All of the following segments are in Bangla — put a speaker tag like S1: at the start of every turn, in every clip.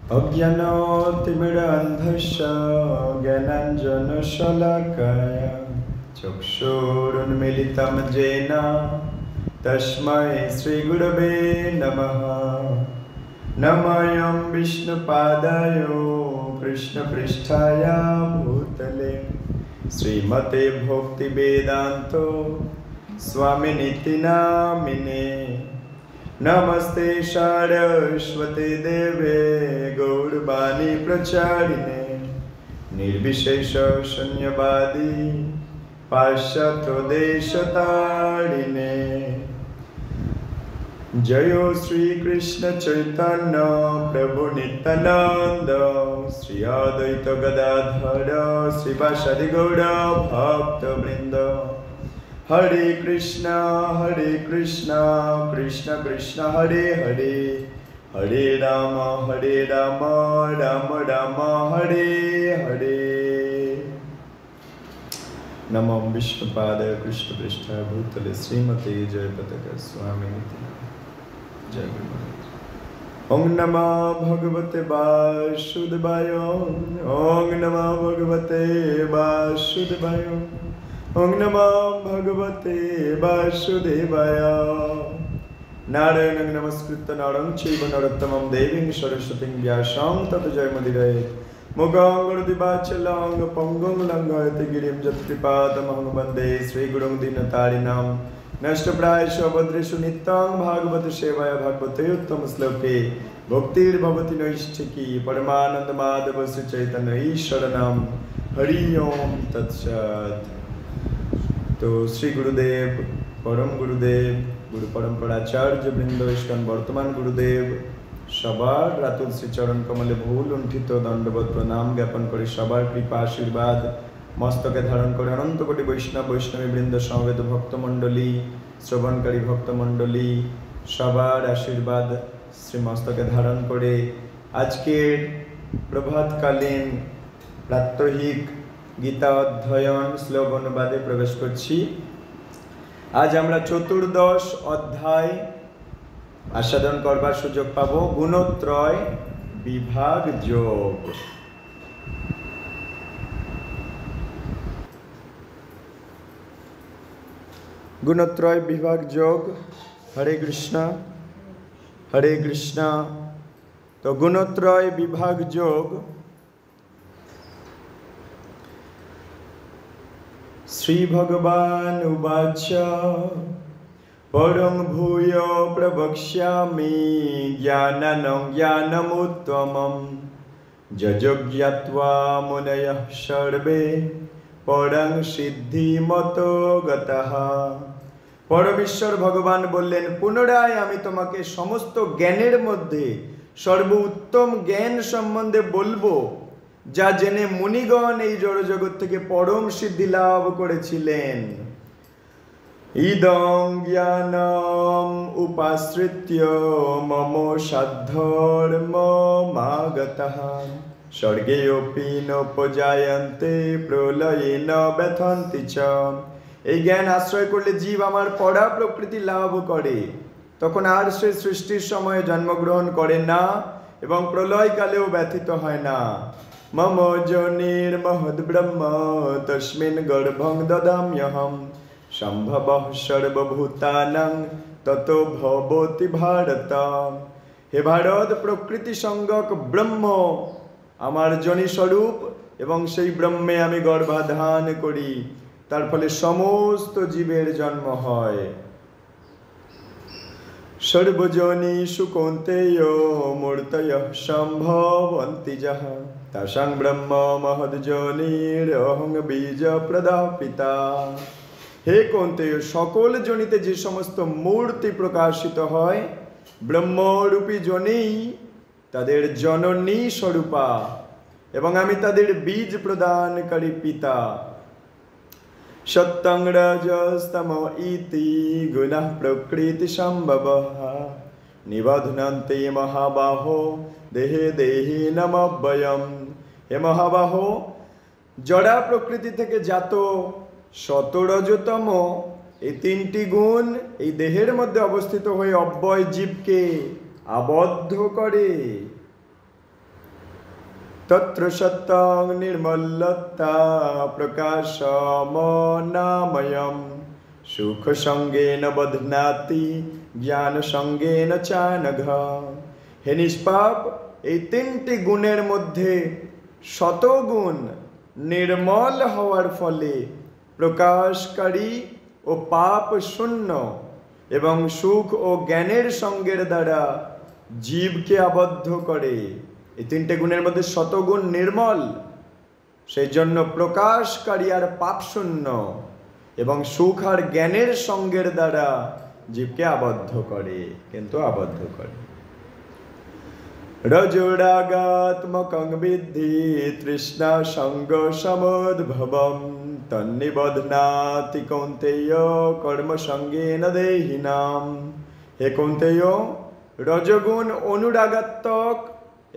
S1: अज्ञानतिमिरान्धस्य ज्ञानाञ्जनशलाकया चक्षुरुन्मीलितं येन तस्मै श्रीगुरवे नमः। नमोऽयं विष्णुपादाय कृष्णपृष्ठाय भूतले श्रीमते भक्तिवेदान्त स्वामिनिति नामिने। नमस्ते सारस्वते देवे गौरवाणी प्रचारिणे निर्विशेष शून्यवादी पाश्चात्यदेशतारिणे। जय श्री कृष्ण चैतन्य प्रभु नित्यानंद श्री अद्वैत गदाधर श्रीवासादि गौर भक्तवृंद। हरे कृष्णा कृष्ण कृष्ण हरे हरे, हरे राम राम राम हरे हरे। नमो विष्णुपादाय कृष्णपृष्ठाय भूतले श्रीमते जयपताका स्वामिनिति। जय गुरु। ओम नमो भगवते वासुदेवाय, ओम नमो भगवते वासुदेवाय, ओम नमो भगवते वासुदेवाय। नारायणं नमस्कृत्य नरं चैव नरोत्तमं देवीं सरस्वतीं व्यासं ततो जयमुदीरयेत्। मुखं करोति वाचालं पङ्गुं लङ्घयति गिरिं यत्कृपातमहं वन्दे श्रीगुरुं दीनतारिणां। नष्टप्रायेषु भद्रेषु नित्यं भागवत सेवाय भागवते उत्तमश्लोके भक्तिर्भवति नैष्ठिकी परमानन्दमाधव श्री चैतन्य ईश्वरनाम। हरि ओम तत्सत्। तो श्री गुरुदेव परम गुरुदेव गुरु परम्पराचार्य बृंद इष्टन वर्तमान गुरुदेव सबार रातुल श्री चरण कमले भूल लुंठित दंडवत प्रणाम ज्ञापन करे सबार कृपा आशीर्वाद मस्तके धारण करे अनंत कोटि वैष्णव वैष्णवी बृंद समवेत भक्तमंडली श्रवणकारी भक्तमंडली सबार आशीर्वाद श्री मस्तके धारण करे आजकेर प्रभातकालीन प्रात्यहिक गीता अध्ययन श्लोक अनुवादे प्रवेश करছি। आज আমরা चतुर्दश अध्याय आस्वादन करबार सुयोग पाबो। गुणत्रय विभाग योग। गुणत्रय विभाग योग। हरे कृष्णा हरे कृष्णा। तो गुणत्रय विभाग योग श्री भगवान उवाच परं भूय प्रवक्ष्यामि ज्ञानानं ज्ञानमुत्तमं यज्ञात्वा मुनयः सर्वे परं सिद्धिमतो गतः। परमेश्वर भगवान बोलें पुनराय आमी तोमाके समस्त ज्ञानेर मध्य सर्वोत्तम ज्ञान सम्बन्धे बोलबो যা জেনে মুনিগণ এই জড়জগৎ থেকে পরম সিদ্ধি লাভ করেছিলেন। ইদং জ্ঞানম উপাশ্রিত্য মম সাধর্মমাগতঃ স্বর্গেऽপি নোপজায়ন্তে প্রলয়েন ব্যথন্তি চ। এই জ্ঞান আশ্রয় করলে জীব আমার পড়া প্রকৃতি লাভ করে, তখন আর সে সৃষ্টির সময়ে জন্মগ্রহণ করে না এবং প্রলয়কালেও ব্যথিত হয় না। मम जोनिर्महद्ब्रह्म तस्मिन् गर्भं ददाम्यहं सम्भवः सर्वभूतानां ततो भवति भारत। हे भारत प्रकृति संगक ब्रह्म आमार जनि स्वरूप एवं सेई ब्रह्मे आमी गर्भाधान करी, तार फले समस्त जीवेर जन्म हय। सर्वजनिषु कौन्तेय मूर्तयः सम्भवन्ति यः तासां ब्रह्म महद्जनिरहं बीजप्रदः पिता। हे कौन्तेय सकल जनिते जे समस्त मूर्ति प्रकाशित हय ब्रह्मरूपी जनेई तादेर जननी स्वरूपा एवं आमी तादेर बीज प्रदानकारी पिता। सत्यं रजस्तम इति गुणः प्रकृति सम्भवः निबध्नन्ति महाबाहो देहे देहि नमव्ययम्। हे महाबाहो जड़ा प्रकृति থেকে জাত শত রজতম এই তিনটি গুণ এই দেহের মধ্যে অবস্থিত হয়ে অব্যয় জীবকে আবদ্ধ করে। तत्र सत्तं निर्मलता प्रकाशमनामयम् सुखसंगेन बध्नाति ज्ञान संगेन चानघ। হে নিষ্পাপ, এই তিনটি গুণের মধ্যে শতগুণ নির্মল হওয়ার ফলে প্রকাশকারী ও পাপ শূন্য এবং সুখ ও জ্ঞানের সঙ্গের দ্বারা জীবকে আবদ্ধ করে। এই তিনটে গুণের মধ্যে শতগুণ নির্মল, সেই জন্য প্রকাশকারী আর পাপ শূন্য এবং সুখ আর জ্ঞানের সঙ্গের দ্বারা জীবকে আবদ্ধ করে, কিন্তু আবদ্ধ করে। রজোরাগাত্মকং বিদ্ধি তৃষ্ণা সঙ্গ সমুদ্ভবম তন্নিবধ্নাতি কৌন্তেয় কর্ম সঙ্গেন দেহিনাম। হে কৌন্তেয়, রজগুণ অনুরাগাত্মক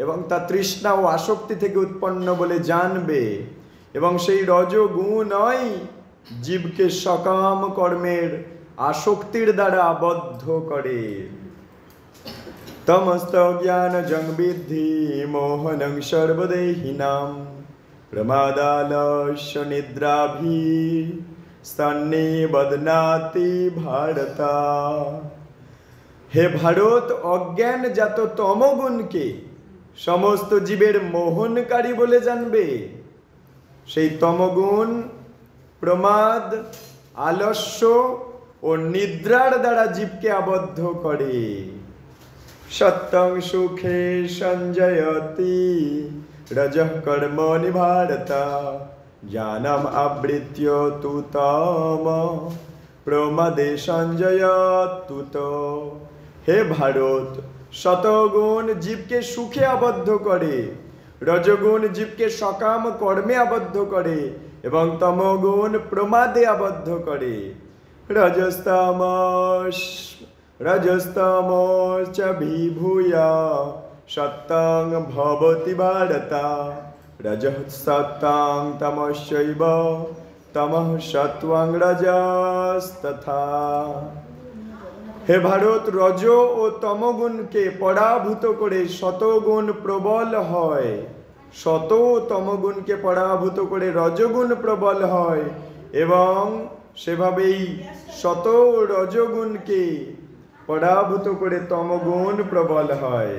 S1: এবং তা তৃষ্ণা ও আসক্তি থেকে উৎপন্ন বলে জানবে, এবং সেই রজগুণই জীবকে সকাম কর্মের আসক্তির দ্বারা আবদ্ধ করে। তমস্ত জ্ঞান জং বিদ্ধি মোহনং সর্বদেহিনাম প্রমাদালস্য নিদ্রাভি স্তন্নি বদনাতি ভারতা। হে ভারত, অজ্ঞানজাত তমগুণকে সমস্ত জীবের মোহনকারী বলে জানবে। সেই তমগুণ প্রমাদ, আলস্য ও নিদ্রার দ্বারা জীবকে আবদ্ধ করে। সত্যং সুখে সঞ্জয়তি রজঃ কর্মণি ভারতা জ্ঞানম আবৃত্য তু তম প্রমাদে সঞ্জয়তুত। হে ভারত, শতগুণ জীবকে সুখে আবদ্ধ করে, রজগুণ জীবকে সকাম কর্মে আবদ্ধ করে এবং তমগুণ প্রমাদে আবদ্ধ করে। রজস্তমশ্চ বিভূয় সত্যং ভবতি ভারতা রজঃ সত্যং তমশ্চৈব তমঃ সত্ত্বং রজস্তথা। হে ভারত, রজ ও তমগুণকে পরাভূত করে শতগুণ প্রবল হয়, শত তমগুণকে পরাভূত করে রজগুণ প্রবল হয়, এবং সেভাবেই শত রজগুণকে পরাভূত করে তমগুণ প্রবল হয়।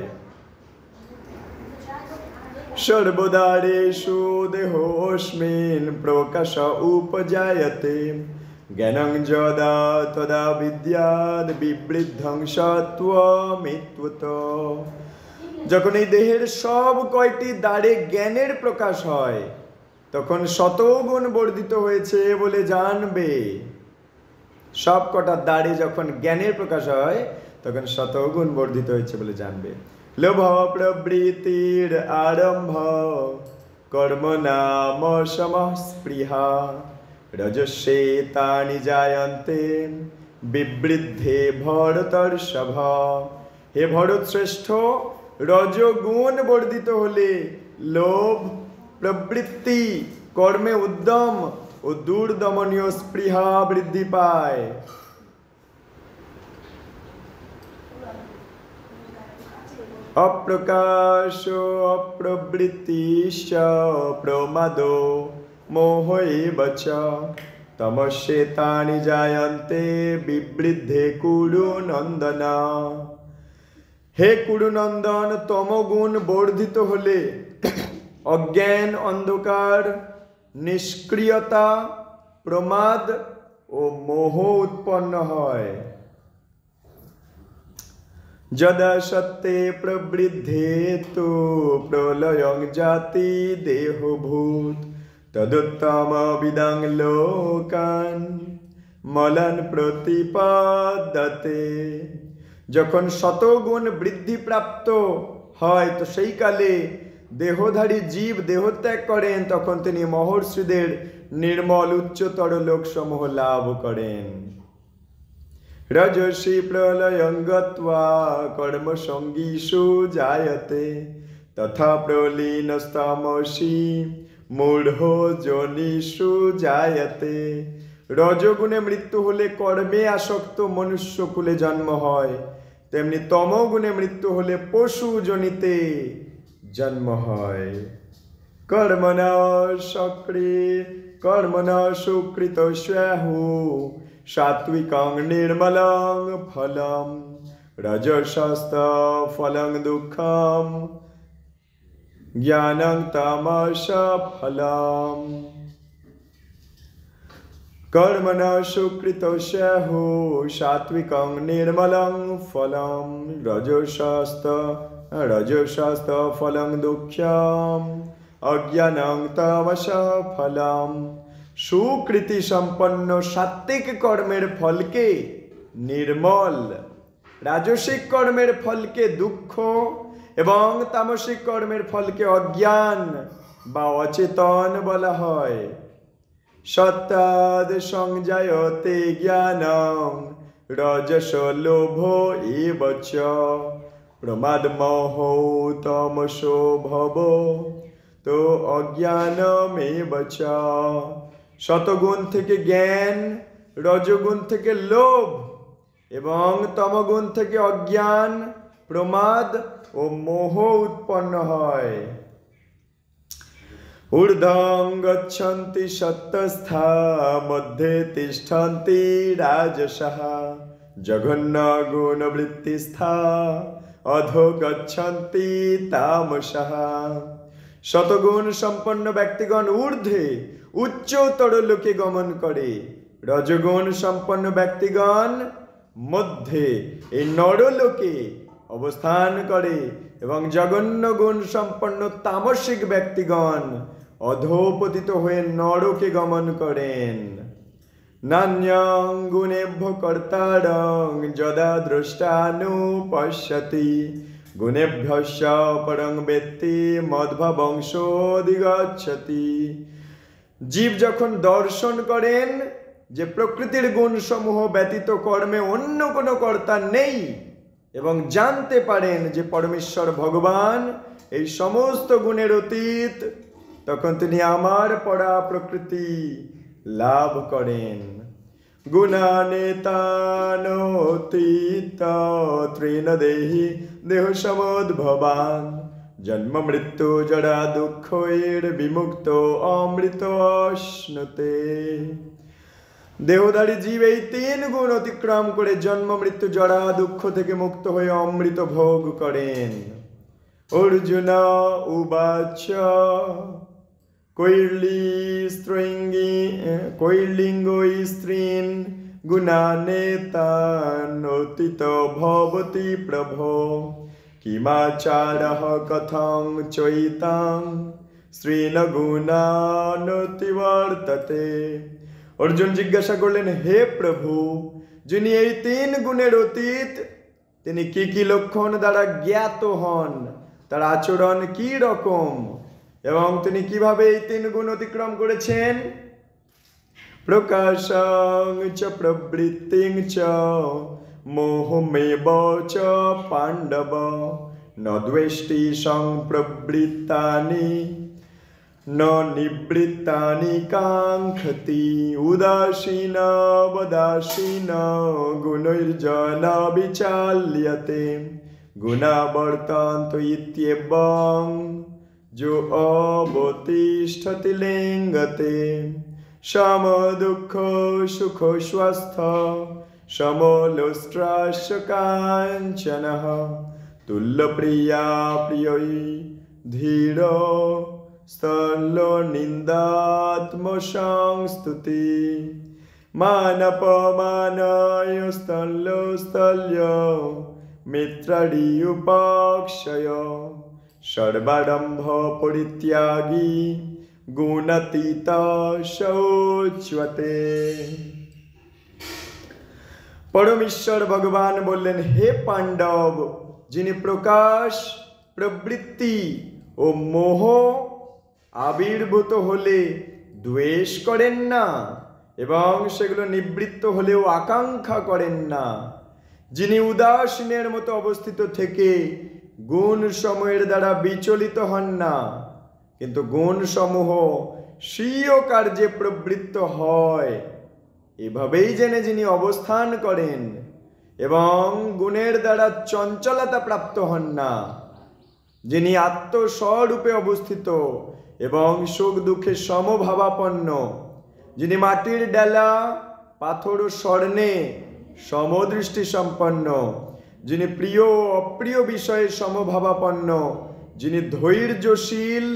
S1: সর্বদারেষু দেহোস্মিন প্রকাশ উপজায়তে জ্ঞানং যদা তদা বিদ্যাদ বিবৃদ্ধং সত্ত্বমিত্বত। যখন এই দেহের সব কয়টি দ্বারে জ্ঞানের প্রকাশ হয়, তখন শতগুণ বর্ধিত হয়েছে বলে জানবে। সব কটা দ্বারে যখন জ্ঞানের প্রকাশ হয়, তখন শতগুণ বর্ধিত হয়েছে বলে জানবে। লোভ প্রবৃত্তির আরম্ভ কর্ম নাম সমস্পৃহা রজস্যে তানি জায়ন্তে বিবৃদ্ধে ভরতর্ষভ। হে ভরত শ্রেষ্ঠ, রজগুণ বর্ধিত হলে লোভ, প্রবৃত্তি, কর্মে উদ্যম ও দুর্দমনীয় স্পৃহা বৃদ্ধি পায়। অপ্রকাশ অপ্রবৃত্তিশ্চ প্রমাদো মোহ এব চ তমস্যেতানি জায়ন্তে বিবৃদ্ধে কুরুনন্দন। হে কুরুনন্দন, তমগুণ বর্ধিত হলে অজ্ঞান, অন্ধকার, নিষ্ক্রিয়তা, প্রমাদ ও মোহ উৎপন্ন হয়। যদা সত্যে প্রবৃদ্ধে তু প্রলয়ং জাতি দেহভূত তদুত্তম বিদাং লোকান মলন প্রতিপাদ্যতে। যখন শতগুণ বৃদ্ধি প্রাপ্ত হয়, তো সেই কালে দেহধারী জীব দেহত্যাগ করেন, তখন তিনি মহর্ষিদের নির্মল উচ্চতর লোকসমূহ লাভ করেন। রজসী প্রলয়ং গত্বা কর্ম সঙ্গীষু জায়তে তথা প্রলীনস্তমসি মূঢ় যোনিষু জায়তে। রজগুণে মৃত্যু হলে কর্মে আসক্ত মনুষ্যকুলে জন্ম হয়, তেমনি তমগুণে মৃত্যু হলে পশু জনিতে জন্ম হয়। कर्मणा सुकृत स्याहु सात्विकं निर्मलं फलं रजसस्त फलं दुःखं ज्ञानं तमस फलम् कर्मणा सुकृत स्याहु सात्विकं निर्मलं फलं रजसस्त फलं दुःखम् अज्ञानं तमस फलम। सुकृति सम्पन्न सात्विक कर्मेर फल के निर्मल, राजसिक कर्मेर फल के दुख एवं तामसिक कर्मेर फल के अज्ञान बा अचेतन बला हय। सत्ताद् संजायते ज्ञानं रजस लोभो एव च प्रमाद मोहो तमसो भवो तो अज्ञानमेव च। शतगुण থেকে জ্ঞান, রজগুণ থেকে লোভ এবং তমগুণ থেকে অজ্ঞান, প্রমাদ ও মোহ উৎপন্ন হয়। ঊর্ধ্বং গচ্ছন্তি সত্ত্বস্থা মধ্যে তিষ্ঠন্তি রাজসঃ জঘন্য গুণ বৃত্তিস্থা অধো গচ্ছন্তি তামসঃ। শতগুণ সম্পন্ন ব্যক্তিগণ ঊর্ধ্বে উচ্চতর লোকে গমন করে, রজগুণ সম্পন্ন ব্যক্তিগণ মধ্যে এই নরলোকে অবস্থান করে এবং জঘন্য গুণ সম্পন্ন তামসিক ব্যক্তিগণ অধোপতিত হয়ে নরকে গমন করেন। নান্যং গুণেভ্য কর্তারং যদা দ্রষ্টানুপশ্যতি গুণেভ্যশ্চ পরং বেত্তি মধ্ববংশোধিগচ্ছতি। জীব যখন দর্শন করেন যে প্রকৃতির গুণ সমূহ ব্যতীত কর্মে অন্য কোনো কর্তা নেই এবং জানতে পারেন যে পরমেশ্বর ভগবান এই সমস্ত গুণের অতীত, তখন তিনি আমার পরা প্রকৃতি লাভ করেন। গুণানেতানোতীত ত্রেন দেহি দেহ সমোদ্ভবান জন্ম মৃত্যু জরা দুঃখের বিমুক্ত অমৃত অশ্নুতে। দেহধারী জীব এই তিন গুণ অতিক্রম করে জন্ম মৃত্যু জরা দুঃখ থেকে মুক্ত হয়ে অমৃত ভোগ করেন। অর্জুন উবাচ কৈর্লিঙ্গো স্ত্রীন গুণানেতানোতীত ভবতি প্রভো কিমাচারঃ কথং চৈতাং স্ত্রীন গুণানতিবর্ততে। অর্জুন জিজ্ঞাসা করলেন, হে প্রভু, যিনি এই তিন গুণের অতীত, তিনি কি কি লক্ষণ দ্বারা জ্ঞাত হন, তার আচরণ কি রকম এবং তিনি কিভাবে এই তিন গুণ অতিক্রম করেছেন? প্রকাশং চ প্রবৃত্তিং চ মোহমেব চ পাণ্ডব ন দ্বেষ্টি সংপ্রবৃত্তানি ন নিবৃত্তানি কাঙ্ক্ষতি উদাসীন বদাসীন গুণৈর্জন বিচাল্যতে গুণাবর্তন্ত ইত্যেবং जो अवतिष्ठति लिंगते सम दुःख सुख स्वस्थ समलोष्ट्राश्च काञ्चनः तुल्यप्रिया प्रियै धीर स्थलो निन्दात्मसंस्तुति मानपमानय स्थलो स्थल्य मित्राणि उपाक्षय सर्वारंभ परित्यागी गुणातीत शौच्यते। परमेश्वर भगवान बोलें, हे पांडव, जिन्हें प्रकाश प्रवृत्ति और मोह आविर्भूत होले द्वेष करें ना एवं सेगुलो निवृत्त होलेও आकांक्षा करें ना, जिन्हें उदासीনের মতো অবস্থিত থেকে গুণ সমূহের দ্বারা বিচলিত হন না, কিন্তু গুণ সমূহ স্বীয় কার্যে প্রবৃত্ত হয়, এভাবেই জেনে যিনি অবস্থান করেন এবং গুণের দ্বারা চঞ্চলতা প্রাপ্ত হন না, যিনি আত্মস্বরূপে অবস্থিত এবং সুখ দুঃখে সমভাবাপন্ন, যিনি মাটির ডেলা পাথর ও স্বর্ণে সমদৃষ্টি সম্পন্ন, যিনি প্রিয় ও অপ্রিয় বিষয়ে সমভাবাপন্ন, যিনি ধৈর্যশীল,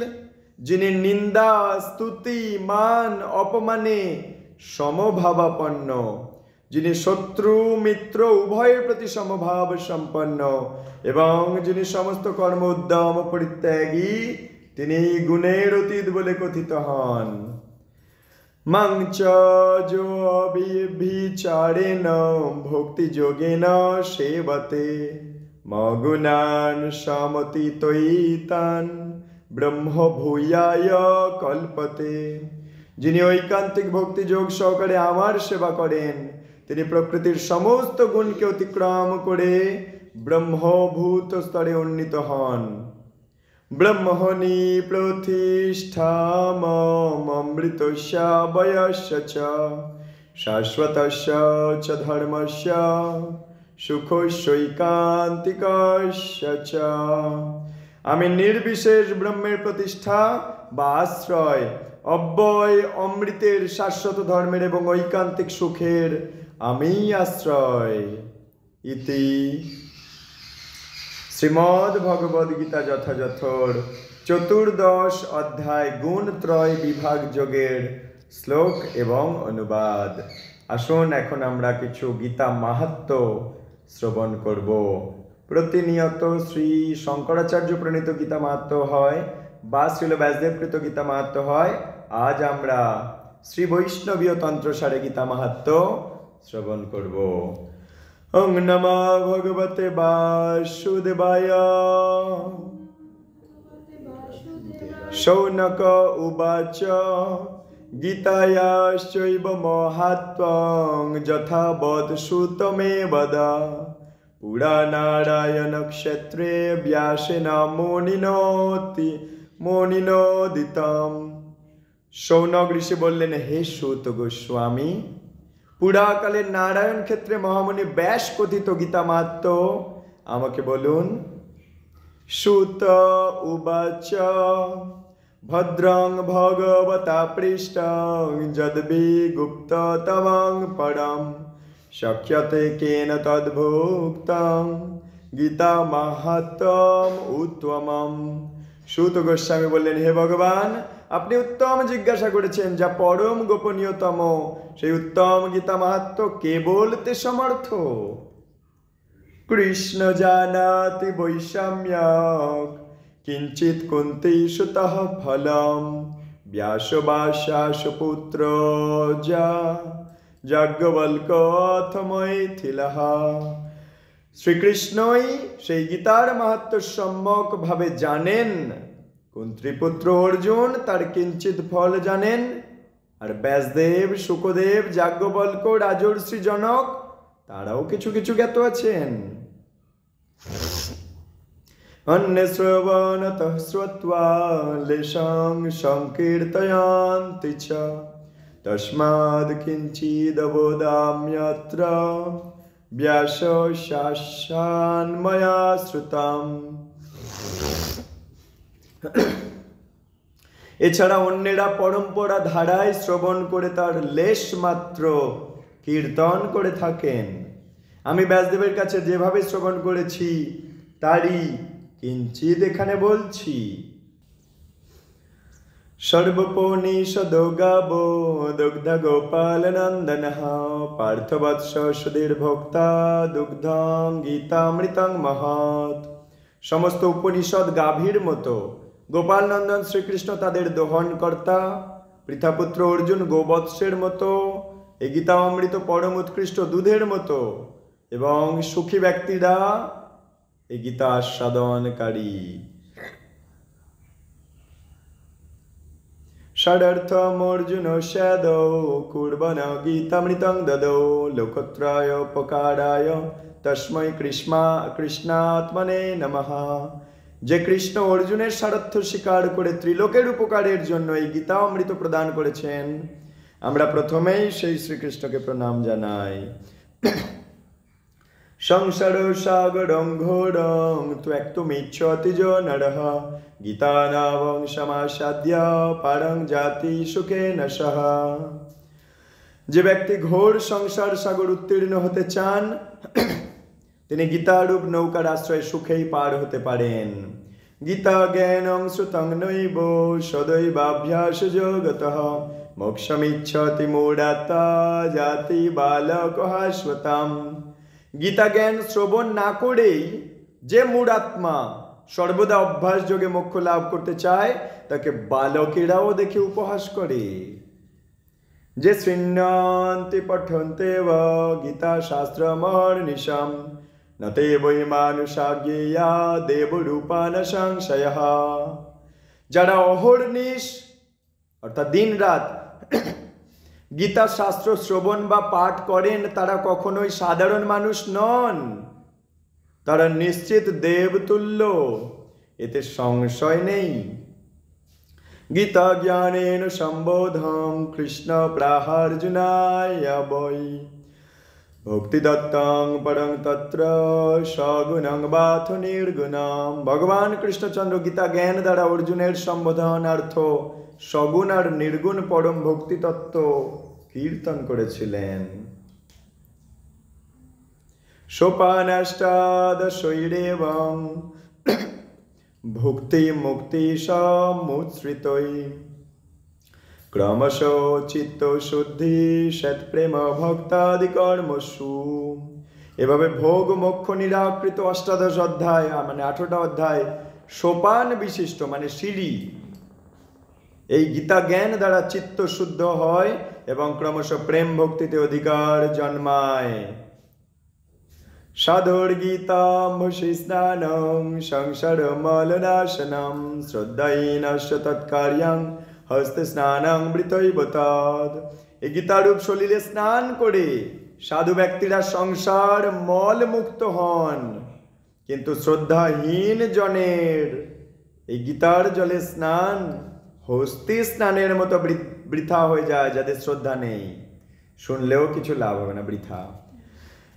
S1: যিনি নিন্দা স্তুতি মান অপমানে সমভাবাপন্ন, যিনি শত্রু মিত্র উভয়ের প্রতি সমভাব সম্পন্ন এবং যিনি সমস্ত কর্ম উদ্যম পরিত্যাগী, তিনি গুণের অতীত বলে কথিত হন। মাংচ যো অবিচারেণ ভক্তি যোগেন সেবতে মগুণান সমতিতৈতান ব্রহ্ম ভূয়ায় কল্পতে। যিনি ঐকান্তিক ভক্তি যোগ সহকারে আমার সেবা করেন, তিনি প্রকৃতির সমস্ত গুণকে অতিক্রম করে ব্রহ্মভূত স্তরে উন্নীত হন। ব্রহ্মণি প্রতিষ্ঠামমৃতস্য বয়স্য চ শাশ্বতস্য চ ধর্মস্য সুখস্যৈকান্তিকস্য চ। আমি নির্বিশেষ ব্রহ্মের প্রতিষ্ঠা বা আশ্রয়, অব্যয় অমৃতের শাশ্বত ধর্মের এবং ঐকান্তিক সুখের আমি আশ্রয়। ইতি শ্রীমদ্ ভগবদ গীতা যথাযথর 14 অধ্যায় গুণ ত্রয় বিভাগ যোগের শ্লোক এবং অনুবাদ। আসুন এখন আমরা কিছু গীতা মাহাত্ম্য শ্রবণ করব। প্রতিনিয়ত শ্রী শঙ্করাচার্য প্রণীত গীতা মাহাত্ম্য হয় বা শ্রীল ব্যাসদেবকৃত গীতা মাহাত্ম্য হয়। আজ আমরা শ্রী বৈষ্ণবীয় তন্ত্রসারে গীতা মাহাত্ম্য শ্রবণ করব। ওং নমো ভগবতে বাসুদেবায়। শৌনক উবাচ গীতায়াশ্চৈব মাহাত্ম্যং যথাবৎ শ্রুতমে বদ পুরাণারায়ণ ক্ষেত্রে ব্যাসেন মুনিনোদিতম। শৌনক ঋষি বললেন, হে সূত গোস্বামী, পুরাকালের নারায়ণ ক্ষেত্রে মহামুনি ব্যাস কথিত গীতা মাহাত্ম্য আমাকে বলুন। সূত উবাচ ভদ্রং ভগবতা পৃষ্টং যদ্বিগুপ্ততমং পরম শক্যতে কেন তদ্ভুক্তং গীতা মাহাত্ম্যম উত্তমম। সূত গোস্বামী বললেন, হে ভগবান, আপনি উত্তম জিজ্ঞাসা করেছেন, যা পরম গোপনীয়তম সেই উত্তম গীতা মাহাত্ম্য কে বলতে সমর্থ? কৃষ্ণ জানাতি বৈষম্যক কিঞ্চিৎ কুন্তি সুতঃ ফলম ব্যাস বাসাস পুত্র যা যাজ্ঞবল্ক অথ মৈথিলঃ। শ্রীকৃষ্ণই সেই গীতার মাহাত্ম্য সম্যক ভাবে জানেন, কুন্ত্রীপুত্র অর্জুন তার কিঞ্চিত ফল জানেন, আর ব্যাসদেব, শুকদেব, যাজ্ঞবল্ক, রাজর্ষি জনক তারাও কিছু কিছু জ্ঞাত আছেন। অন্য শ্রবণতঃ শ্রুত্বা লেশং সংকীর্তয়ন্তি চ তস্মাদ কিঞ্চিদবোধাম্যত্র ব্যাস শাসান ময়া শ্রুতম। এছাড়া অন্যেরা পরম্পরা ধারায় শ্রবণ করে তার লেশ মাত্র কীর্তন করে থাকেন। আমি ব্যাসদেবের কাছে যেভাবে শ্রবণ করেছি তারই কিঞ্চিৎ এখানে বলছি। সর্বপনিষদো গাবো দুগ্ধ গোপাল নন্দন পার্থবৎস সুধীর ভোক্তা দুগ্ধং গীতামৃতং মহৎ। সমস্ত উপনিষদ গাভীর মতো, গোপাল নন্দন শ্রীকৃষ্ণ তাদের দোহনকর্তা, পৃথাপুত্র অর্জুন গোবৎসের মতো, এই গীতা অমৃত পরম উৎকৃষ্ট দুধের মতো, এবং সুখী ব্যক্তিরা এই গীতা আস্বাদনকারী। ষডর্থম অর্জুন স্যাদৌ কুর্বন গীতামৃতং দদৌ লোকত্রয় উপকারায় তস্मै কৃষ্ণাত্মনে নমঃ। যে কৃষ্ণ অর্জুনের সারথ্য স্বীকার করে ত্রিলোকের উপকারের জন্য এই গীতা অমৃত প্রদান করেছেন, আমরা প্রথমেই সেই শ্রীকৃষ্ণকে প্রণাম জানাই। সংসার সাগরং ঘোরং ত্বক্তুমিচ্ছতি যো নরঃ গীতানাবং সমাসাদ্য পারং জাতি সুখেন সহ। যে ব্যক্তি ঘোর সংসার সাগর উত্তীর্ণ হতে চান তিনি গীতারূপ নৌকার আশ্রয়ে সুখেই পার হতে পারেন। গীতা জ্ঞানং শ্রুতং নৈব সদৈবাভ্যাস যোগতঃ মোক্ষমিচ্ছতি মূঢ়াত্মা জাতি বালকহাস্বতাম। গীতা জ্ঞান শ্রবণ না করেই যে মূঢ়াত্মা সর্বদা অভ্যাস যোগে মোক্ষ লাভ করতে চায় তাকে বালকেরাও দেখে উপহাস করে। যে শৃণ্বন্তি পঠন্তে গীতা শাস্ত্রমহর্নিশম নতে বৈ মানুষা জ্ঞেয়া দেবরূপা ন সংশয়ঃ। যারা অহর্নিশ অর্থাৎ দিন রাত গীতা শাস্ত্র শ্রবণ বা পাঠ করেন তারা কখনোই সাধারণ মানুষ নন, তারা নিশ্চিত দেবতুল্য, এতে সংশয় নেই। গীতা জ্ঞানেন সম্বোধং কৃষ্ণ প্রাহার্জুনায় বৈ ভক্তি দত্তং পরং তত্র সগুণং বাথ নির্গুণম। ভগবান কৃষ্ণচন্দ্র গীতা জ্ঞান দ্বারা অর্জুনের সম্বোধনার্থ সগুণ আর নির্গুণ পরম ভক্তি তত্ত্ব কীর্তন করেছিলেন। সোপানাষ্টাদশৈরেবং ভক্তি মুক্তি সমুৎসৃতৈ ক্রমশ চিত্ত শুদ্ধি সৎপ্রেম ভক্তাদি কর্মসু। এভাবে ভোগ মোক্ষ নিরাকৃত অষ্টাদশ অধ্যায় মানে 18টা অধ্যায় সোপান বিশিষ্ট মানে সিঁড়ি। এই গীতা জ্ঞান দ্বারা চিত্ত শুদ্ধ হয় এবং ক্রমশ প্রেম ভক্তিতে অধিকার জন্মায়। সাধুর গীতাম্বুষি স্নানং সংসার মলনাশনম শ্রদ্ধাহীনস্য তৎকার্যং হস্তে স্নানং মৃতৈব তদ। এই গীতারূপ সলিলে স্নান করে সাধু ব্যক্তিরা সংসার মল মুক্ত হন, কিন্তু শ্রদ্ধাহীন জনের এই গীতার জলে স্নান হস্তি স্নানের মতো বৃথা হয়ে যায়। যাদের শ্রদ্ধা নেই শুনলেও কিছু লাভ হবে না, বৃথা।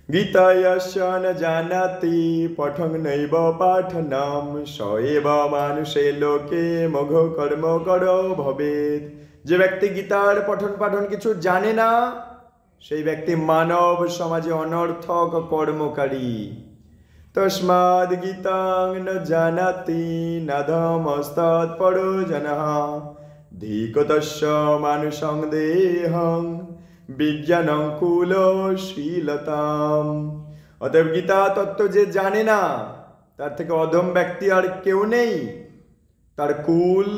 S1: গীতা যস্য ন জানাতি পঠং নৈব পাঠনম স এব মানুষে লোকে মোঘ কর্ম করো ভবেৎ। যে ব্যক্তি গীতার পঠন পাঠন কিছু জানে না সেই ব্যক্তি মানব সমাজে অনর্থক কর্মকারী। তস্মাদ গীতাং ন জানাতি নাধমস্তৎপরো জনঃ ধিকতস্য মানুষং দেহং বিজ্ঞানং কুলশীলতাম। অতএব গীতা তত্ত্ব যে জানে না তার থেকে অধম ব্যক্তি আর কেউ নেই। তার কুল,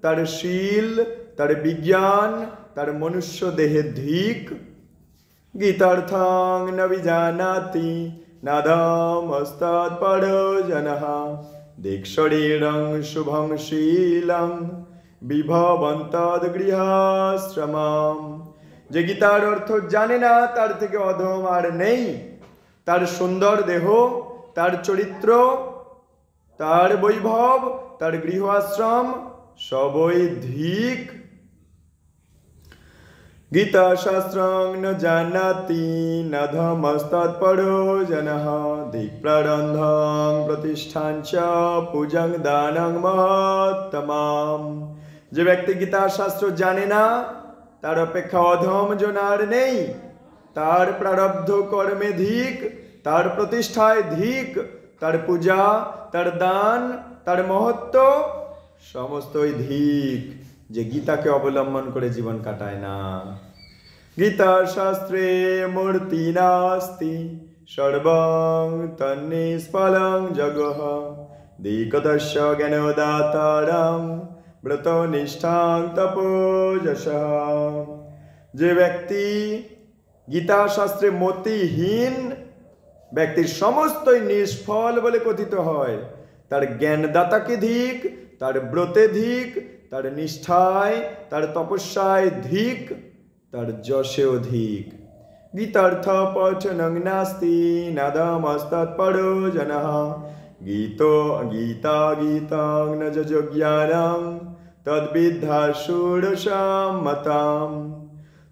S1: তার শীল, তার বিজ্ঞান, তার মনুষ্য দেহে ধিক। গীতার্থং ন বিজানাতি নাধমস্তৎপরো জনঃ দিক শরীরং শুভং শীলং বিভবন্তদ গৃহাশ্রমম। যে গীতার অর্থ জানে না তার থেকে অধম আর নেই। তার সুন্দর দেহ, তার চরিত্র, তার বৈভব, তার গৃহ আশ্রম সবই ধিক। গীতা শাস্ত্রং ন জানাতি নাধমস্তৎপরো জনঃ দিক প্রারন্ধং প্রতিষ্ঠাঞ্চ পূজং দানং মহত্তমাম। যে ব্যক্তি গীতা শাস্ত্র জানে না তার অপেক্ষা অধম জন আর নেই। তার প্রারব্ধ কর্মে ধিক, তার প্রতিষ্ঠায় ধিক, তার পূজা, তার দান, তার মহত্ব সমস্তই ধিক, যে গীতাকে অবলম্বন করে জীবন কাটায় না। গীতা শাস্ত্রে মূর্তি নাস্তি সর্বং তন্নিষ্ফলং জগঃ দিকদস্য জ্ঞানদাতারং ব্রত নিষ্ঠাং তপোযশঃ। যে ব্যক্তি গীতা শাস্ত্রে মতিহীন ব্যক্তির সমস্তই নিষ্ফল বলে কথিত হয়। তার জ্ঞানদাতাকে ধিক, তার ব্রতে ধিক, তার নিষ্ঠায়, তার তপস্যায় ধিক, তার যশেও ধিক। গীতার্থ পঠনং নাস্তি নাধমস্তৎপরো জনঃ গীতা গীতাং ন যজ্ঞানং তদ্বিদ্ধা ষোড়শাম মতাম।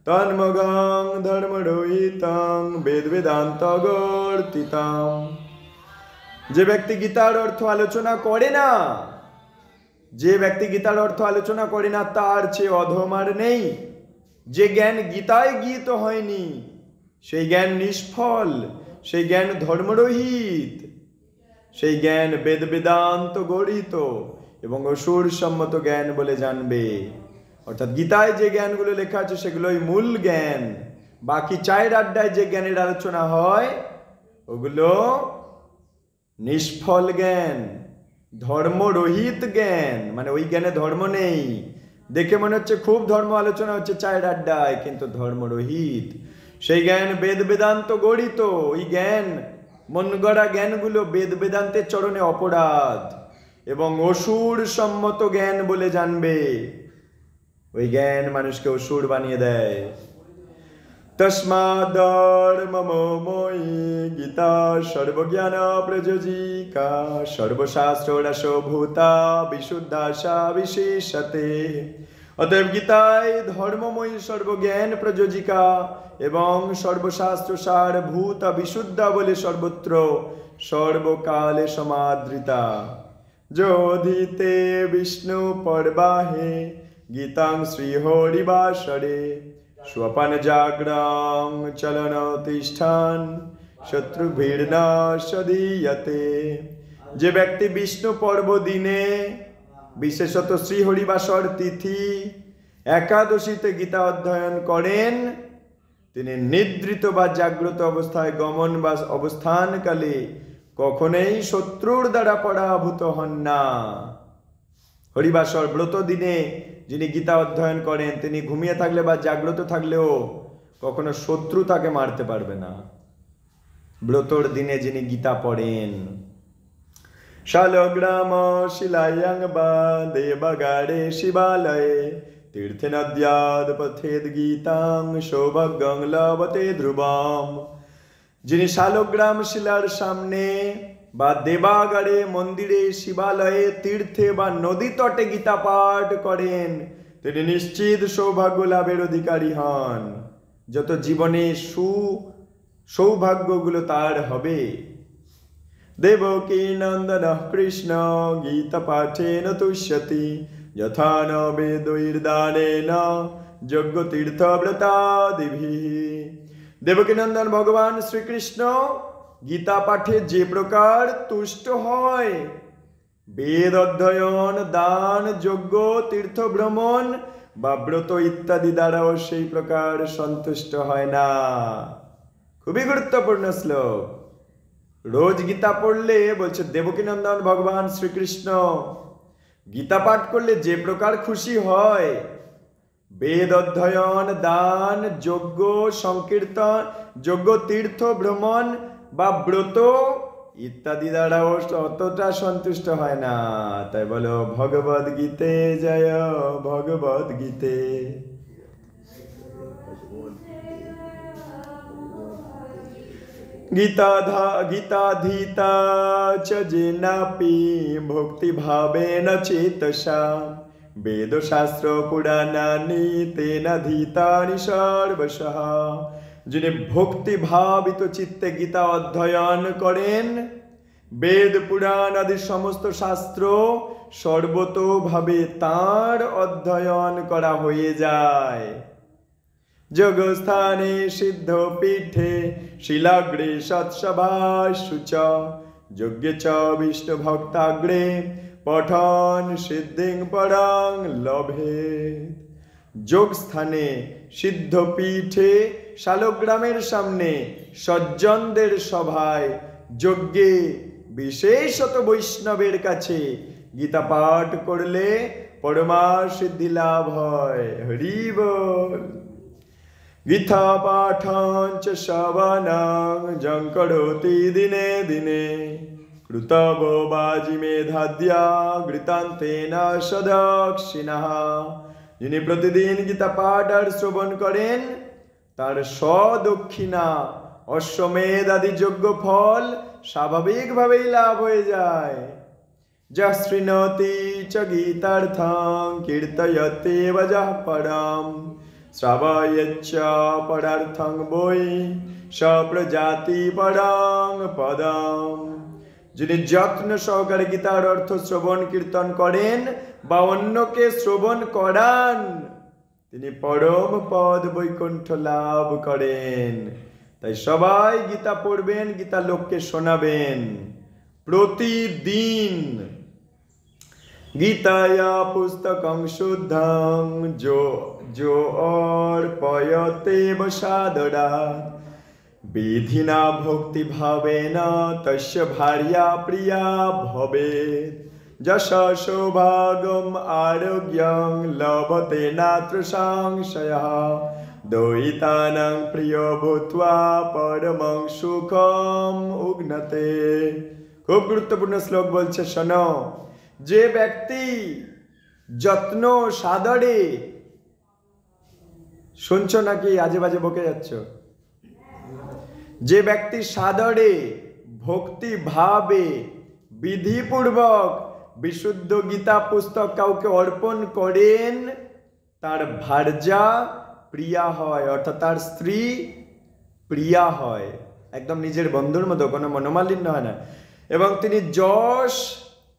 S1: তন্মগং ধর্মরোহিতং বেদ বেদান্ত গর্তিতাম। যে ব্যক্তি গীতার অর্থ আলোচনা করে না, যে ব্যক্তি গীতার অর্থ আলোচনা করে না, তার চেয়ে অধম আর নেই। যে জ্ঞান গীতায় গীত হয়নি, সেই জ্ঞান নিষ্ফল, সেই জ্ঞান ধর্মরহিত, সেই জ্ঞান বেদ বেদান্ত গড়িত এবং অসুর সম্মত জ্ঞান বলে জানবে। অর্থাৎ গীতায় যে জ্ঞানগুলো লেখা আছে সেগুলোই মূল জ্ঞান। বাকি চায়ের আড্ডায় যে জ্ঞানের আলোচনা হয় ওগুলো নিষ্ফল জ্ঞান, ধর্মরহিত জ্ঞান, মানে ওই জ্ঞানে ধর্ম নেই। দেখে মনে হচ্ছে খুব ধর্ম আলোচনা হচ্ছে চায়ের আড্ডায়, কিন্তু ধর্মরহিত। সেই জ্ঞান বেদ বেদান্ত গড়িত। ওই জ্ঞান, মন গড়া জ্ঞানগুলো বেদ বেদান্তের চরণে অপরাধ এবং অসুর সম্মত জ্ঞান বলে জানবে। ওই জ্ঞান মানুষকে অসুর বানিয়ে দেয়। তস্মাদর্মময়ী গীতা সর্বজ্ঞান প্রযোজিকা সর্বশাস্ত্র রসভূতা বিশুদ্ধাশা বিশেষতে। অতএব গীতায় ধর্মময়ী সর্বজ্ঞান প্রযোজিকা এবং সর্বশাস্ত্র সার ভূতা বিশুদ্ধা বলে সর্বত্র সর্বকালে সমাদৃতা। যোধিতে বিষ্ণু পর্বাহে গীতাং শ্রীহরিবাসরে স্বপন জাগ্রাং চলন তিষ্ঠান শত্রুভির্না সদীয়তে। যে ব্যক্তি বিষ্ণু পর্ব দিনে, বিশেষত শ্রীহরিবাসর তিথি একাদশীতে গীতা অধ্যয়ন করেন, তিনি নিদ্রিত বা জাগ্রত অবস্থায় গমন বা অবস্থানকালে কখনোই শত্রুর দ্বারা পরাভূত হন না। হরিবাসর ব্রত দিনে যিনি গীতা অধ্যয়ন করেন, তিনি ঘুমিয়ে থাকলে বা জাগ্রত থাকলেও কখনো শত্রু তাকে মারতে পারবে না। ব্রতর দিনে যিনি গীতা পড়েন। শালগ্রাম শিলায়াং বা দেবগাড়ে শিবালয়ে তীর্থে নদ্যাদ পথেদ গীতাং সৌভাগ্যং লভতে ধ্রুবম। যিনি শালগ্রাম শিলার সামনে বা দেবাগারে, মন্দিরে, শিবালয়ে, তীর্থে বা নদী তটে গীতা পাঠ করেন, তিনি নিশ্চিত সৌভাগ্য লাভের অধিকারী হন। যত জীবনে সৌভাগ্যগুলো তার হবে। দেবকী নন্দন কৃষ্ণ গীতা পাঠেন তুষ্যতি যথা ন বেদৈর্দানেন যজ্ঞ তীর্থ ব্রতাদিভিঃ। দেবকী নন্দন ভগবান শ্রীকৃষ্ণ গীতা পাঠে যে প্রকার তুষ্ট হয়, বেদ অধ্যয়ন, দান, যজ্ঞ, তীর্থ ভ্রমণ বা ব্রত ইত্যাদি দ্বারাও সেই প্রকার সন্তুষ্ট হয় না। খুবই গুরুত্বপূর্ণ শ্লোক। রোজ গীতা পড়লে, বলছে দেবকীনন্দন ভগবান শ্রীকৃষ্ণ গীতা পাঠ করলে যে প্রকার খুশি হয়, বেদ অধ্যয়ন, দান, যজ্ঞ, সংকীর্তন, যজ্ঞ, তীর্থ ভ্রমণ বা ব্রত ইত্যাদি দ্বারাও অতটা সন্তুষ্ট হয় না। তাই বলো ভগবদ গীতে জয়, ভগবদ গীতে। গীতাধীতা চ যেনাপি ভক্তি ভাবেন চেতসা বেদ শাস্ত্র পুরাণানি তেনাধীতানি সর্বশঃ। যিনি ভক্তি ভাবিত চিত্তে গীতা অধ্যয়ন করেন, বেদ পুরাণ আদি সমস্ত শাস্ত্র সর্বতোভাবে তাঁর অধ্যয়ন করা হয়ে যায়। যোগস্থানে সিদ্ধ পীঠে শিলাগ্রে সৎসভাসু চ যজ্ঞে চ বিষ্ণু ভক্তাগ্রে পঠন সিদ্ধিং পরাং লভেত। যোগ স্থানে, সিদ্ধ পীঠে, শালগ্রামের সামনে, সজ্জনদের সভায়, যজ্ঞে, বিশেষত বৈষ্ণবের কাছে গীতা পাঠ করলে পরমা সিদ্ধি লাভ হয়। হরি বল। গীতা পাঠং চ শ্রবণং যং করোতি দিনে দিনে কৃতব বাজি মেধাদ্যা গৃতান্তেন সদক্ষিণাঃ। যিনি প্রতিদিন গীতা পাঠ আর শ্রবণ করেন, তার সদক্ষিণা অশ্বমেধ আদি যজ্ঞ ফল স্বাভাবিকভাবেই লাভ হয়ে যায়। যা শৃণোতি চ গীতার্থং কীর্তয়তে যঃ পরম শ্রাবয়েচ্চ পরার্থং বৈ সপ্রজাতি পরং পদম। যিনি যত্ন সহকারে গীতার অর্থ শ্রবণ কীর্তন করেন বা অন্যকে শ্রবণ করান, তিনি পরম পদ বৈকুণ্ঠ লাভ করেন। তাই সবাই গীতা পড়বেন, গীতা লোককে শোনাবেন প্রতিদিন। গীতায়া পুস্তকং শুদ্ধং जो अर्पयते सादरात् विधिना भक्ति भावेन तस्य भार्या प्रिया भवेत्। यशः सौभाग्यम् आरोग्यं लभते नात्र संशयः द्वैतानां प्रियो भूत्वा परमं सुखम उग्नते। खूब गुरुत्वपूर्ण श्लोक बोलছে শোনো। যে ব্যক্তি যত্ন সাদরে, শুনছো নাকি আজে বাজে বকে যাচ্ছ? যে ব্যক্তি সাদরে ভক্তি ভাবে বিধিপূর্বক বিশুদ্ধ গীতা পুস্তক কাউকে অর্পণ করেন, তার ভার্যা প্রিয়া হয়, অর্থাৎ তার স্ত্রী প্রিয়া হয়, একদম নিজের বন্ধুর মতো, কোনো মনোমালিন্য হয় না। এবং তিনি যশ,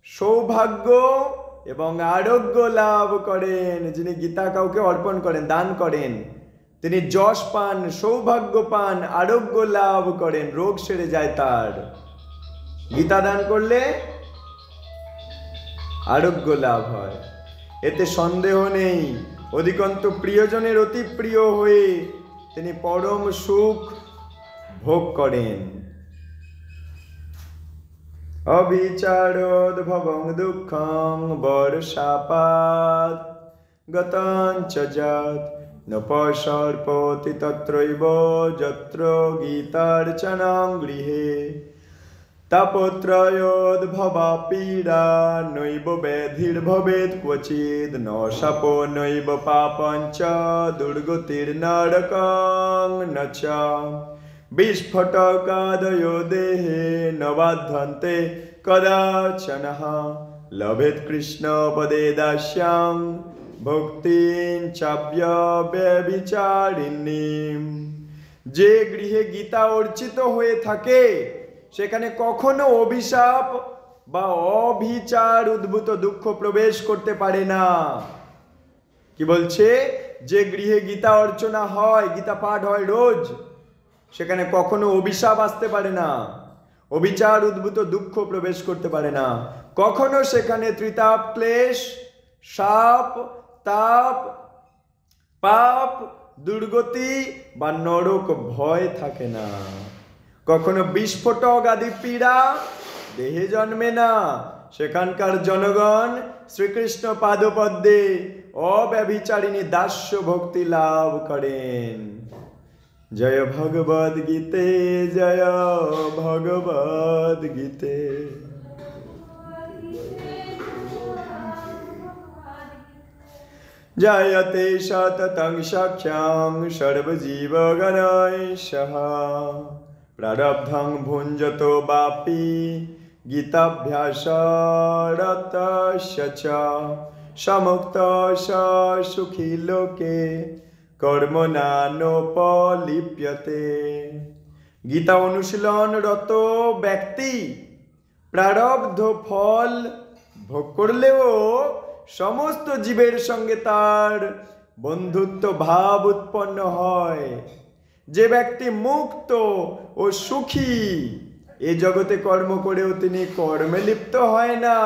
S1: সৌভাগ্য এবং আরোগ্য লাভ করেন। যিনি গীতা কাউকে অর্পণ করেন, দান করেন, তিনি যশ পান, সৌভাগ্য পান, আরোগ্য লাভ করেন, রোগ সেরে যায় তার। গীতা দান করলে আরোগ্য লাভ হয়, এতে সন্দেহ নেই। অধিকন্তু প্রিয়জনের অতি প্রিয় হয়ে তিনি পরম সুখ ভোগ করেন। অবিচারোদ্ভবং দুঃখং বর্ষাপাত গতং চ যৎ ন পসর্পতি তত্রৈব যত্র গীতার্চনাং গৃহে তাপত্রয়োদ্ভবা পীড়া নৈব ব্যাধির্ভবেৎ ক্বচিৎ ন শাপো নৈব পাপঞ্চ দুর্গতির্নরকং ন চ বিস্ফটকাদयो দেহে ন বাধ্যন্তে কদাচনঃ লভেৎ কৃষ্ণ পদে দাস্যাং ভক্তিং চাব্যব্যভিচারিণীম। যে গৃহে গীতা অর্চিত হয়ে থাকে সেখানে কখনো অভিশাপ বা অবিচার উদ্ভূত দুঃখ প্রবেশ করতে পারে না। কি বলছে? যে গৃহে গীতা অর্চনা হয়, গীতা পাঠ হয় রোজ, সেখানে কখনো অভিশাপ আসতে পারে না, অবিচার উদ্ভূত দুঃখ প্রবেশ করতে পারে না। কখনো সেখানে ত্রিতাপ ক্লেশ, শাপ, তাপ, পাপ, দুর্গতি বা নরক ভয় থাকে না। কখনো বিস্ফোটক আদি পীড়া দেহে জন্মে না। সেখানকার জনগণ শ্রীকৃষ্ণ পাদপদ্মে অব্যভিচারিণী দাস্য ভক্তি লাভ করেন। জয় ভগবদ গীতে, জয় ভগবদ গীতে। জয়তে সততং সখ্যাং সর্বজীবগণৈঃ প্রারব্ধং ভুঞ্জতো বাপি গীতাভ্যাসরতস্য চ সমুক্তস্য সুখী লোকে কর্মণা নোপলিপ্যতে। গীতা অনুশীলনরত ব্যক্তি প্রারব্ধ ফল ভোগ করলেও সমস্ত জীবের সঙ্গে তার বন্ধুত্ব ভাব উৎপন্ন হয়। যে ব্যক্তি মুক্ত ও সুখী, এ জগতে কর্ম করেও তিনি কর্মে লিপ্ত হয় না।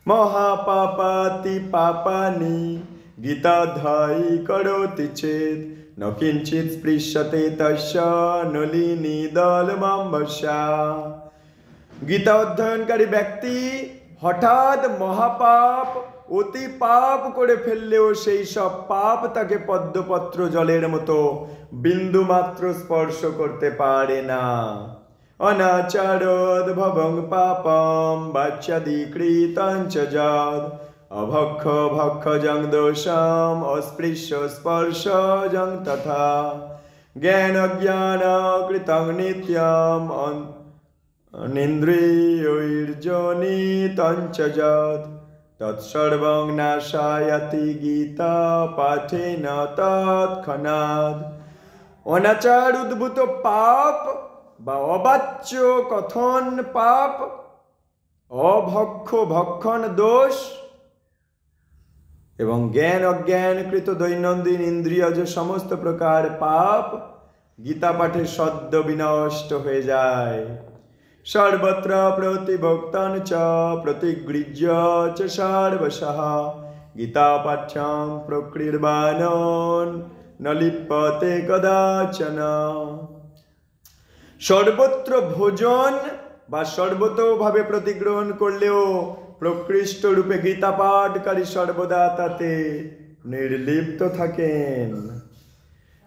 S1: মহাপাপাতি পাপানি গীতাধ্যায়ী করোতি চেত ন কিঞ্চিৎ স্পৃশ্যতে তস্য নলিনী দলমাম্বসা। গীতা অধ্যয়নকারী ব্যক্তি হঠাৎ মহাপাপ, অতি পাপ করে ফেললেও সেই সব পাপ তাকে পদ্মপত্র জলের মতো বিন্দু মাত্র স্পর্শ করতে পারে না। অনাচারোদ্ভবং পাপম বাচ্যাদিকৃতং চ যদ অভক্ষ ভক্ষজং দোষম অস্পৃশ্য স্পর্শজং তথা জ্ঞান কৃতং নিত্যম অনিন্দ্রিয়ৈর্জনিতং চ যদ তৎসর্বং নাশায়াতি গীতা পাঠেন তৎক্ষণাৎ। অনাচার উদ্ভূত পাপ বা অবাচ্য কথন পাপ, অভক্ষ ভক্ষণ দোষ এবং জ্ঞান অজ্ঞানকৃত দৈনন্দিন ইন্দ্রিয়জ সমস্ত প্রকার পাপ গীতা পাঠে সদ্য বিনষ্ট হয়ে যায়। সর্বত্র প্রতিভক্তান চ প্রতিগৃহ্য চ সর্বশঃ গীতা পাঠ্যং প্রকৃর্বাণন ন লিপ্যতে কদাচন। সর্বত্র ভোজন বা সর্বতোভাবে প্রতিগ্রহণ করলেও প্রকৃষ্ট রূপে গীতা পাঠকারী সর্বদা তাতে নির্লিপ্ত থাকেন।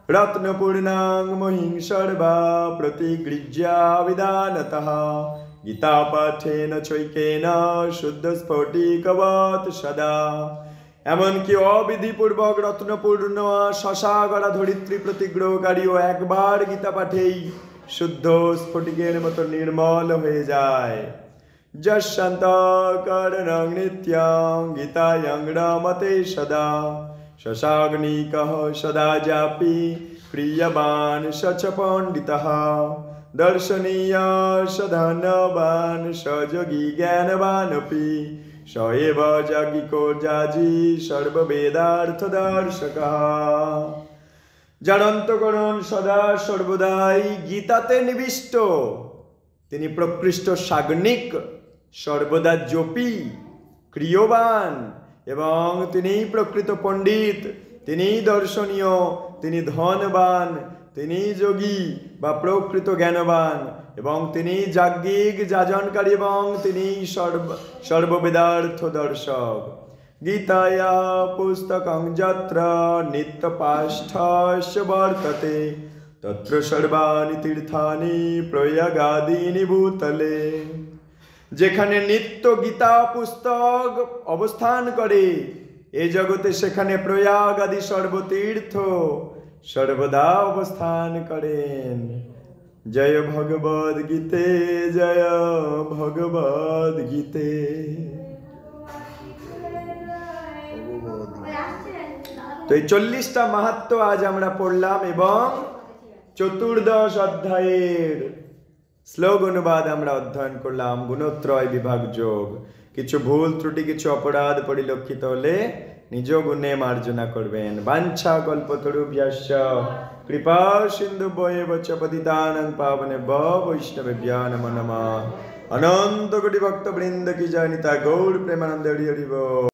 S1: রত্নপূর্ণাং মহিং সর্বা প্রতিগৃহ্যা বিধানতঃ গীতা পাঠেন চৈকেন শুদ্ধ স্ফটিকবৎ সদা। এমনকি অবিধিপূর্বক রত্নপূর্ণ শশাগড়া ধরিত্রী প্রতিগ্রহকারীও একবার গীতা পাঠেই শুদ্ধ স্ফটিকের মতো নির্মল হয়ে যায়। যশান্তকরণং নিত্যং গীতায়ং রমতে সদা শশাগ্নিকঃ সদা জাপি ক্রিয়বান স চ পণ্ডিতঃ দর্শনীয় স ধনবান স যোগী জ্ঞানবানপি স এব যাজ্ঞিকো যাজি সর্ববেদার্থ দর্শকঃ। যার অন্তঃকরণ সদা সর্বদাই গীতাতে নিবিষ্ট, তিনি প্রকৃষ্ট সাগ্নিক, সর্বদা জপি, ক্রিয়বান এবং তিনিই প্রকৃত পণ্ডিত, তিনিই দর্শনীয়, তিনি ধনবান, তিনি যোগী বা প্রকৃত জ্ঞানবান এবং তিনি যাজ্ঞিক যাজনকারী এবং তিনি সর্ববেদার্থ দর্শক। গীতায়া পুস্তকং যত্র নিত্যপাষ্ঠস্য বর্ততে তত্র সর্বাণি তীর্থানি প্রয়াগাদীনি ভূতলে। যেখানে নিত্য গীতা পুস্তক অবস্থান করে এ জগতে, সেখানে প্রয়াগ আদি সর্বতীর্থ সর্বদা অবস্থান করেন। জয় ভগবদ গীতে, জয় ভগবদ গীতে। তো এই 40টা মাহাত্ম্য আজ আমরা পড়লাম এবং চতুর্দশ অধ্যায়ের শ্লোক অনুবাদ আমরা অধ্যয়ন করলাম। গুণত্রয় বিভাগ যোগ। কিছু ভুল ত্রুটি, কিছু অপরাধ পরিলক্ষিত হলে নিজ গুণে মার্জনা করবেন। বাঞ্ছা কল্পতরুভ্যশ্চ কৃপা সিন্ধুভ্যেব চ পতিতানাং পাবনেভ্যো বৈষ্ণবেভ্যো নমো নমঃ। অনন্ত কোটি ভক্ত বৃন্দ কি জয়। নিতাই গৌর প্রেমানন্দে হরি হরি বল।